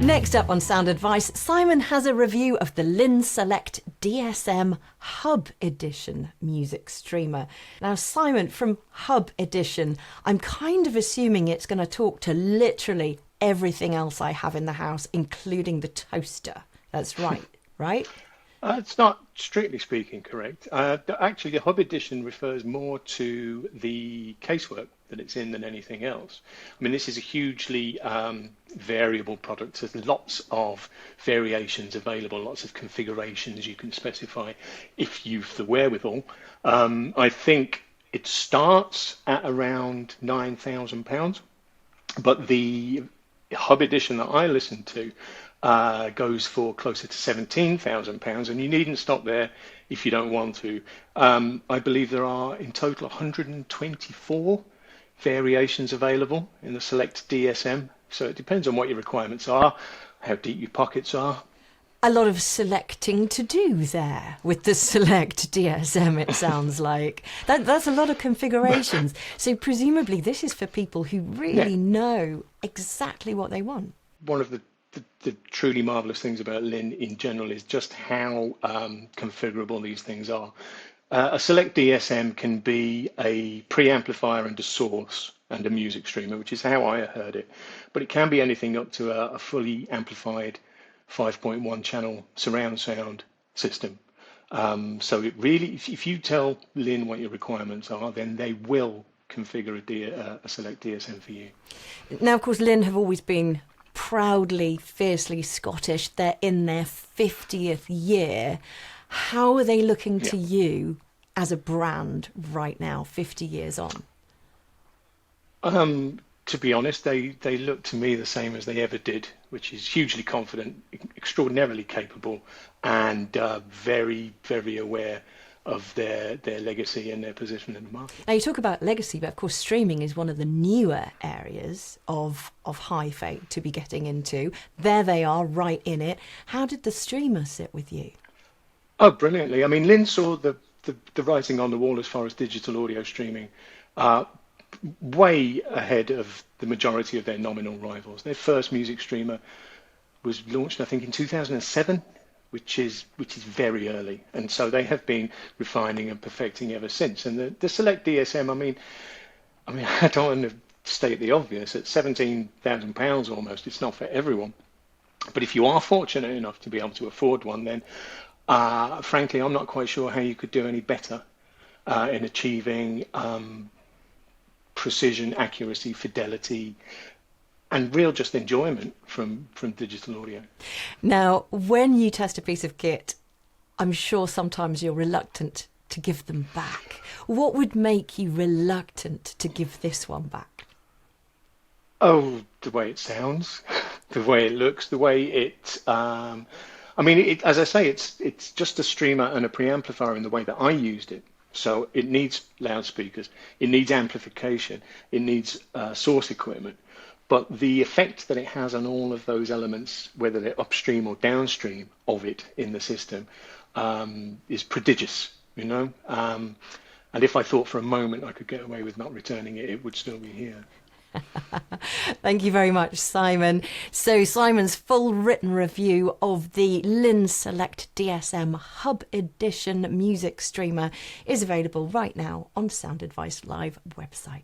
Next up on Sound Advice, Simon has a review of the Linn Selekt DSM Hub Edition music streamer. Now, Simon, from Hub Edition, I'm kind of assuming it's going to talk to literally everything else I have in the house, including the toaster. That's right, right? It's not strictly speaking correct. Actually, the Hub Edition refers more to the casework that it's in than anything else. I mean, this is a hugely variable product. There's lots of variations available, lots of configurations you can specify if you've the wherewithal. I think it starts at around £9,000, but the Hub Edition that I listened to goes for closer to £17,000, and you needn't stop there if you don't want to. I believe there are in total 124 variations available in the Selekt DSM, so it depends on what your requirements are, how deep your pockets are. A lot of selecting to do there with the Selekt DSM, it sounds like. That's a lot of configurations. So presumably this is for people who really know exactly what they want. One of the truly marvelous things about Linn in general is just how configurable these things are. A Selekt DSM can be a preamplifier and a source and a music streamer, which is how I heard it. But it can be anything up to a fully amplified 5.1 channel surround sound system. So it really, if you tell Linn what your requirements are, then they will configure a Selekt DSM for you. Now, of course, Linn have always been proudly, fiercely Scottish. They're in their 50th year. How are they looking to you as a brand right now, 50 years on? To be honest, they look to me the same as they ever did, which is hugely confident, extraordinarily capable, and very, very aware of their legacy and their position in the market. Now, you talk about legacy, but of course streaming is one of the newer areas of hi-fi to be getting into. There they are, right in it. How did the streamer sit with you? Oh, brilliantly. I mean, Linn saw the writing on the wall as far as digital audio streaming, way ahead of the majority of their nominal rivals. Their first music streamer was launched, I think, in 2007. Which is very early, and so they have been refining and perfecting ever since. And the Selekt DSM, I mean, I don't want to state the obvious. At £17,000 almost, it's not for everyone. But if you are fortunate enough to be able to afford one, then frankly, I'm not quite sure how you could do any better in achieving precision, accuracy, fidelity, and real just enjoyment from digital audio. Now, when you test a piece of kit, I'm sure sometimes you're reluctant to give them back. What would make you reluctant to give this one back? Oh, the way it sounds, the way it looks, the way it... as I say, it's just a streamer and a preamplifier in the way that I used it. So it needs loudspeakers, it needs amplification, it needs source equipment. But the effect that it has on all of those elements, whether they're upstream or downstream of it in the system, is prodigious, you know. And if I thought for a moment I could get away with not returning it, it would still be here. Thank you very much, Simon. So Simon's full written review of the Linn Selekt DSM Hub Edition music streamer is available right now on Sound Advice Live website.